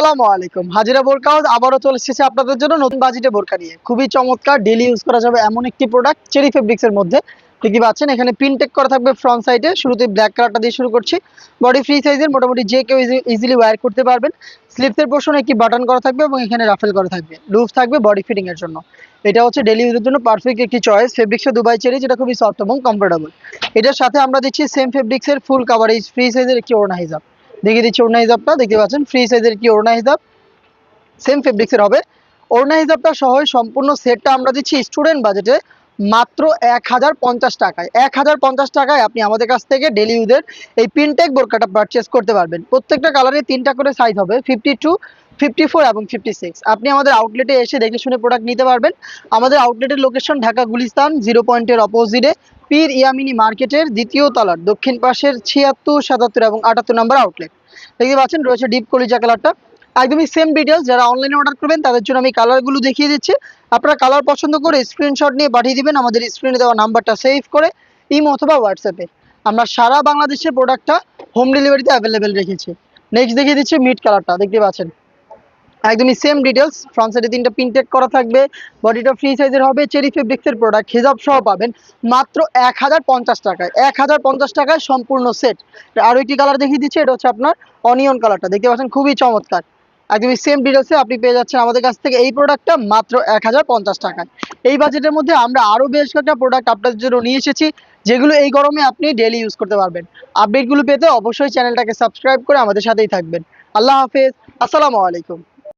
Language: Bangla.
আসসালামু আলাইকুম। হাজিরা বোরকা হাউস আবারও চলে এসেছে আপনাদের জন্য নতুন বাজেটে বোরকা নিয়ে। খুবই চমৎকার ডেইলি ইউজ করা যাবে এমন একটি প্রোডাক্ট চেরি ফেব্রিক্স এর মধ্যে। দেখতে পাচ্ছেন এখানে প্রিন্টেক করা থাকবে ফ্রন্ট সাইডে। শুরুতে ব্ল্যাক কালারটা দিয়ে শুরু করছি। বডি ফ্রি সাইজের, মোটামুটি যে কেউ ইজিলি ওয়্যার করতে পারবেন। স্লিপসের পোর্শনে একটি বাটন করা থাকবে এবং এখানে রাফেল করা থাকবে। লুজ থাকবে বডি ফিটিং এর জন্য। এটা হচ্ছে ডেইলি ইউজের জন্য পারফেক্ট একটি চয়েস। ফেব্রিক্সে দুবাই চেরি, যেটা খুবই সফট এবং কমফোর্টেবল। এটার সাথে আমরা দিচ্ছি সেম ফেব্রিক্সের ফুল কাভারেজ ফ্রি সাইজের একটি ওড়না হিজাব। দেখিয়ে দিচ্ছি ওড়না হিজাবটা। দেখতে পাচ্ছেন ফ্রি সাইজের একটি ওড়না হিজাব, সেম ফেব্রিক্সের হবে। ওড়না হিসাবটা সহ সম্পূর্ণ সেটটা আমরা দিচ্ছি স্টুডেন্ট বাজেটে মাত্র 1050 টাকায়। 1050 টাকায় আপনি আমাদের কাছ থেকে ডেইলি ইউজের এই পিনটেক বোরকাটা পারচেস করতে পারবেন। প্রত্যেকটা কালারে 3টা করে সাইজ হবে, 52, 54 এবং 56। আপনি আমাদের আউটলেটে এসে দেখে শুনে প্রোডাক্ট নিতে পারবেন। আমাদের আউটলেটের লোকেশন ঢাকা গুলিস্তান 0 পয়েন্টের অপোজিটে পীর ইয়ামিনী মার্কেটের দ্বিতীয় তলার দক্ষিণ পাশের 76, 77 এবং 78 নম্বর আউটলেট। দেখতে পাচ্ছেন রয়েছে ডিপ কলিজা কালারটা, একদমই সেম ডিটেলস। যারা অনলাইনে অর্ডার করবেন তাদের জন্য আমি কালারগুলো দেখিয়ে দিচ্ছি। আপনারা কালার পছন্দ করে স্ক্রিনশট নিয়ে পাঠিয়ে দিবেন আমাদের স্ক্রিনে দেওয়া নাম্বারটা সেভ করে, ইমো অথবা হোয়াটসঅ্যাপে। আমরা সারা বাংলাদেশে প্রোডাক্টটা হোম ডেলিভারিতে অ্যাভেলেবেল রেখেছি। নেক্সট দেখিয়ে দিচ্ছি মিড কালারটা। দেখতে পাচ্ছেন একদমই সেম ডিটেলস। ফ্রন্ট সাইডে 3টা প্রিন্টেড করা থাকবে। বডিটা ফ্রি সাইজের হবে। চেরি ফেব্রিক্সের প্রোডাক্ট, হিজাব সহ পাবেন মাত্র 1050 টাকায়। 1050 টাকায় সম্পূর্ণ সেট। আরও একটি কালার দেখিয়ে দিচ্ছি, এটা হচ্ছে আপনার অনিয়ন কালারটা। দেখতে পাচ্ছেন খুবই চমৎকার। একদমই সেম ডিটেলসে আপনি পেয়ে যাচ্ছেন আমাদের কাছ থেকে এই প্রোডাক্টটা মাত্র 1050 টাকায়। এই বাজেটের মধ্যে আমরা আরও বেশ কয়েকটা প্রোডাক্ট আপনাদের জন্য নিয়ে এসেছি, যেগুলো এই গরমে আপনি ডেইলি ইউজ করতে পারবেন। আপডেটগুলো পেতে অবশ্যই চ্যানেলটাকে সাবস্ক্রাইব করে আমাদের সাথেই থাকবেন। আল্লাহ হাফেজ, আসসালামু আলাইকুম।